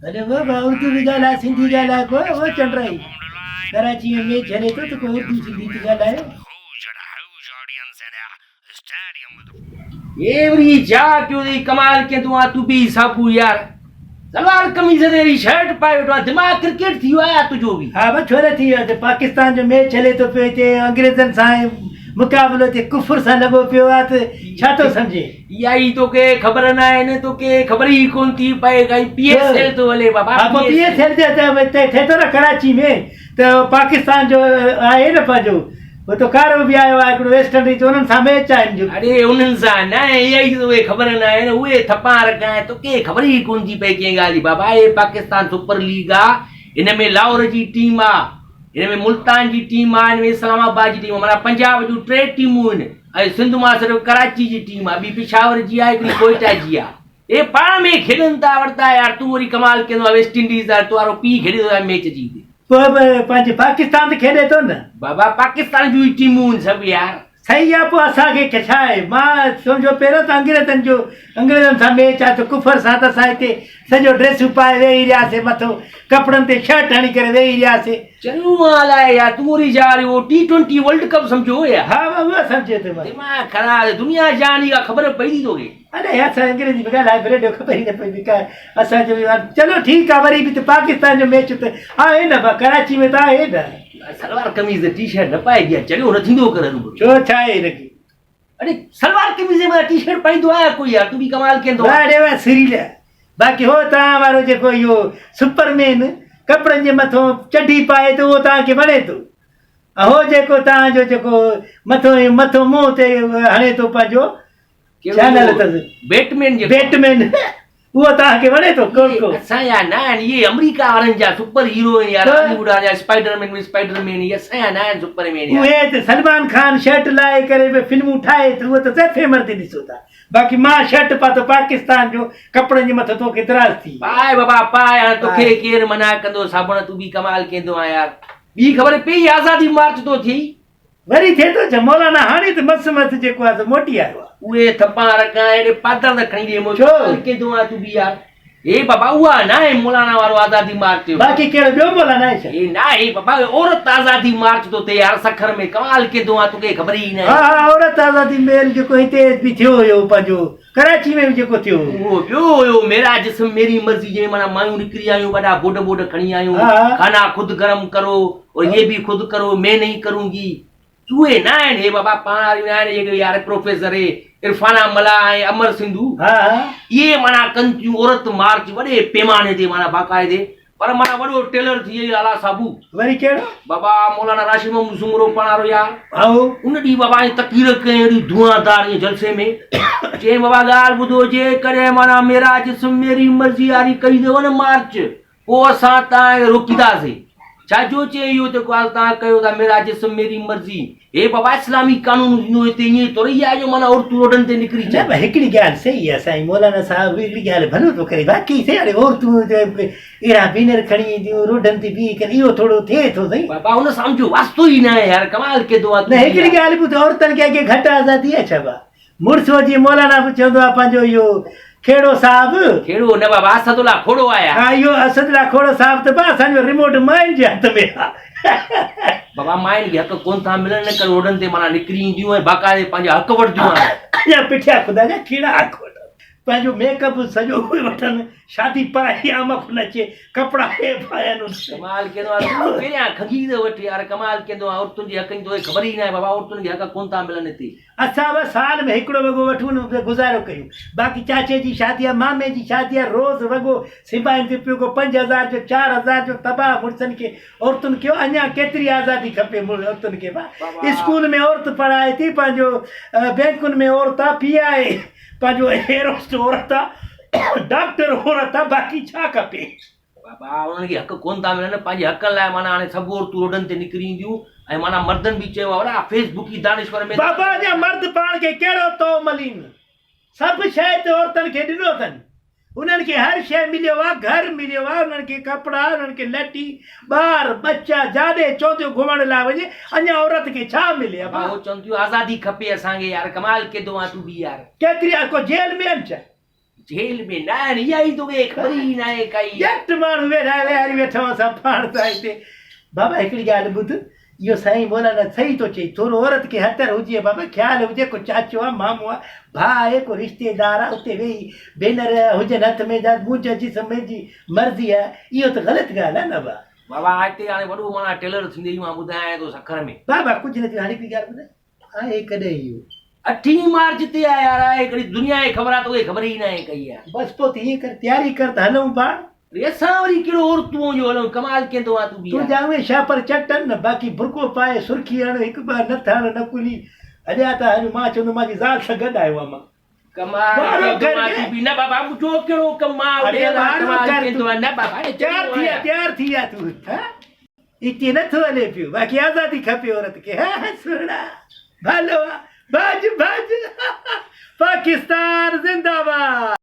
अरे वो उर्दू भी गाला सिंधी गाला को वो चल रही कराची में मैच चले तो कोई उर्दू सिंधी की गाला है एवरी जा क्यों दी कमाल के तू भी साबू यार सलवार कमीज तेरी शर्ट पाए तो दिमाग क्रिकेट थी आया तुझो भी हाँ बस छोरे थी तो पाकिस्तान जो मैच चले तो पे ते अंग्रेजन सां मुकाबलो ते कुफर सां लॻो पियो आहे त छा थो सम्झे इहा ई तोखे ख़बर न आहे न तोखे ख़बर ई कोन थी पए काई पीएसएल तो हले बाबा हा पोइ पीएसएल थिए थो न कराची में त पाकिस्तान जो आहे न पंहिंजो वो तो कारो भी आयो आहे हिकिड़ो वेस्ट इंडीज उन्हनि सां मैच आहिनि जो अरे उन्हनि सां न इहा ई तोखे ख़बर न आहे न उहे थपा रखा आहिनि तोखे ख़बर ई कोन थी पए कंहिं ॻाल्हि जी बाबा हे पाकिस्तान सुपर लीग आहे हिन में लाहौर जी टीम आहे हिन में मुल्तान जी टीम आहे हिन में इस्लामाबाद जी टीम आहे माना पंजाब जूं 3 टीमूं आहिनि ऐं सिंध मां सिर्फ़ु कराची जी टीम आहे ॿी पिशावर जी आहे हिकिड़ी कोयटा जी आहे हे पाण में खेॾनि था वरिता यार तूं वरी कमाल कंदो आहे वेस्ट इंडीज़ आहे तुंहिंजो पीउ खेॾे थो मैच जी पोइ पंहिंजे पाकिस्तान त खेॾे थो न बाबा पाकिस्तान जूं टीमूं आहिनि सभु यार सही आहे पोइ असांखे छा आहे मां सम्झो पहिरियों त अंग्रेज़नि सां मैच आहे त कुफर सां त असां हिते सॼो ड्रेसूं पाए वेही रहियासीं मथो कपिड़नि ते शर्ट हणी करे वेही रहियासीं चङो हाल आहे यार तूं वरी यार उहो T20 वर्ल्ड कप सम्झो यार हा उहो सम्झे थो दिमाग़ ख़राब दुनिया जानी आहे ख़बर पई थी तोखे अरे असां अंग्रेजी में ॻाल्हाए ब्रेडियो ख़बर ई न पई बेकार असांजो चलो ठीकु आहे वरी बि त पाकिस्तान जो मैच त आहे न कराची में त आहे न सलवार कमीज़ टी शर्ट न पाइबी आहे चङो न थींदो कर छो छा आहे हिनखे अरे सलवार कमीज़ में टी शर्ट पाईंदो आहे कोई यार तूं बि कमाल कंदो आहे सिरील बाक़ी हो तव्हां वारो जेको इहो सुपरमैन कपिड़नि जे मथां चढी पाए त उहो तव्हांखे वणे थो ऐं हो जेको तव्हांजो जेको मथो मुंहं ते हणे थो पंहिंजो छा नालो अथसि बैटमैन उहो तव्हांखे वणे थो कोन असां यार न आहिनि इहे अमेरिका वारनि जा सुपर हीरो आहिनि यार हॉलीवुड वारा स्पाइडरमैन इहे असांजा न आहिनि सुपरमैन उहे त सलमान खान शर्ट लाहे करे बि फिल्मूं ठाहे त उहो त फेमर ते ॾिसो था बाक़ी मां शर्ट पातो पाकिस्तान जो कपिड़नि जे मथां तोखे इतराज़ थी पाए बाबा पाए हाणे तोखे केरु मना कंदो साबुण तूं बि कमाल कंदो आहे यार ॿी ख़बर पई आज़ादी मार्च तो थी वरी थिए थो छा मौलाना हाणे त मस्त जेको आहे मोटी आयो आहे उहे थपा रखा हेॾे पातल त खणी ॾे छो कंदो आहे तूं बि यार हे बाबा उहा न आहे मौलाना वारो आज़ादी मार्च बाक़ी कहिड़ो ॿियो मौलाना आहे छा हे न आहे बाबा औरत आज़ादी मार्च तो थिए यार सखर में कमाल कंदो आहे तोखे ख़बर ई न हा औरत आज़ादी मेल जेको हिते बि थियो हुयो पंहिंजो कराची में बि जेको थियो उहो ॿियो हुयो मेरा जिस्म मेरी मर्ज़ी जंहिं माना मायूं निकिरी आयूं वॾा बोड खणी आयूं खाना खुदि गरम करो और ये भी खुदि करो मैं नहीं करूंगी उहे न आहिनि हे बाबा पाण वारियूं न आहिनि जेके यार प्रोफेसर इरफाना मला ऐं अमर सिंधू इहे माना कनि थियूं औरत मार्च वॾे पैमाने ते माना बाक़ाइदे पर माना वॾो टेलर थी वई आला साबू वरी कहिड़ो बाबा मौलाना राशिद मोहम्मद ज़ुमरो पाण वारो यार उन ॾींहुं बाबा तकीर कयईं अहिड़ी धुआंधार ईअं जलसे में चयईं बाबा ॻाल्हि ॿुधो जे कॾहिं माना मेरा जिस्म मेरी मर्ज़ी वारी कई अथव न मार्च पोइ असां तव्हांखे रोकींदासीं छा जो चए इहो जेको आहे तव्हां कयो था मेरा जिस्म मेरी मर्ज़ी हे बाबा इस्लामी कानून ॾिनो हिते ईअं थोरो ई आहे जो माना औरतूं रोडनि ते निकिरी अचे हिकिड़ी ॻाल्हि सही आहे साईं मौलाना साहिबु हिकिड़ी ॻाल्हि भलो थो करे बाक़ी से हाणे औरतूं अहिड़ा बीनर खणी ईंदियूं रोडनि ते बीह करे इहो थोरो थिए थो साईं बाबा हुन सां मुंहिंजो वास्तो ई न आहे यार कमाल कंदो आहे न हिकिड़ी ॻाल्हि ॿुधो औरतुनि खे अॻे घटि आज़ादी आहे छा बा मुड़ुसु जीअं मौलाना बि चवंदो आहे पंहिंजो इहो खेड़ो साहिबु खेड़ो न बाबा असदुल्ला खोड़ो आया हा इहो असदुल्ला खोड़ो साहिबु त बा असांजो रिमोट माइन जे हथ में आहे बाबा माइन खे हक़ कोन था मिलनि न करे रोडनि ते माना निकिरी ईंदियूं ऐं बाक़ाइदे पंहिंजा हक़ वठंदियूं आहिनि अञा पिठिया ख़ुदा जा कहिड़ा हक़ वठनि पंहिंजो मेकअप सॼो उहे वठनि शादी पाए आमक न अचे कपिड़ा हे पाइनि कमाल कंदो आहे तूं कहिड़ियां खगी थो वठी यार कमाल कंदो आहे औरतुनि जे हक़नि जी ख़बर ई न आहे बाबा औरतुनि खे हक़ कोन था मिलनि हिते असां बि साल में हिकिड़ो वॻो वठूं न गुज़ारो कयूं बाक़ी चाचे जी शादी आहे मामे जी शादी आहे रोज़ु वॻो सिबाइनि ते पियो को 5000 जो 4000 जो तबाह मुड़ुसनि खे औरतुनि खे अञा केतिरी आज़ादी खपे औरतुनि खे स्कूल में औरत पढ़ाए थी पंहिंजो बैंकुनि में औरत आहे पी आहे पंहिंजो एरोस्ट औरत आहे डॉक्टर औरत आहे बाक़ी छा खपे बाबा उन्हनि खे हक़ कोन था मिलनि पंहिंजे हक़नि लाइ माना हाणे सभु औरतूं रोडनि ते निकिरी ईंदियूं ऐं माना मर्दनि बि चयो आहे फेसबुक जी दानिश्वर में बाबा जा मर्द पाण खे कहिड़ो तो मलीन सभु शइ ते औरतुनि खे ॾिनो अथनि उन्हनि खे हर शइ मिलियो आहे घर मिलियो आहे उन्हनि खे कपिड़ा उन्हनि खे लटी ॿार बच्चा जाॾे चवंदियूं घुमण लाइ वञे अञा औरत खे छा मिले उहो चवनि थियूं आज़ादी खपे असांखे यार कमाल कंदो आहे तूं बि यार केतिरी आहे को जेल में आहिनि छा जेल में न आहिनि इहा ई तोखे ख़बर ई न आहे काई जट माण्हू वेठा विहारी वेठो असां पाण सां हिते बाबा हिकिड़ी ॻाल्हि ॿुध इहो साईं मौलाना सही थो चई थोरो औरत खे हथर हुजे बाबा ख़्यालु हुजे को चाचो आहे मामो आहे भाउ आहे को रिश्तेदार आहे उते वेही भेनर हुजनि हथ में जा मुंहिंजे जिस्म में जी मर्ज़ी आहे इहो त ग़लति ॻाल्हि आहे न भाउ बाबा हिते हाणे वॾो माना टेलर थींदे ई मां ॿुधायां थो सखर में बाबा कुझु न थियो हाणे हिकिड़ी ॻाल्हि ॿुधाए आहे कॾहिं इहो 8 मार्च ते आहे यार आहे हिकिड़ी दुनिया खे ख़बर आहे तोखे ख़बर ई न आहे कई आहे बसि पोइ त हीअं कर तयारी कर त हलूं पाण असां वरी कहिड़ो औरतूं जो हलूं कमाल कंदो आहे तूं बि तुंहिंजा उहे छापर चटनि न बाक़ी बुरको पाए सुर्खी हण हिकु ॿ न थियण न कुली अॼा त हल मां चवंदो मुंहिंजी ज़ाल सां गॾु आयो आहियां मां कमाल वारो कंदो कर आहे तूं बि न बाबा मुंहिंजो कहिड़ो कमाल अरे वारो कमाल कर कंदो आहे न बाबा हाणे तयार थी विया तयार थी विया तूं हिते नथो हले पियो बाक़ी आज़ादी खपे औरत खे हा सुहिणा भलो आहे भॼ भॼ पाकिस्तान ज़िंदाबाद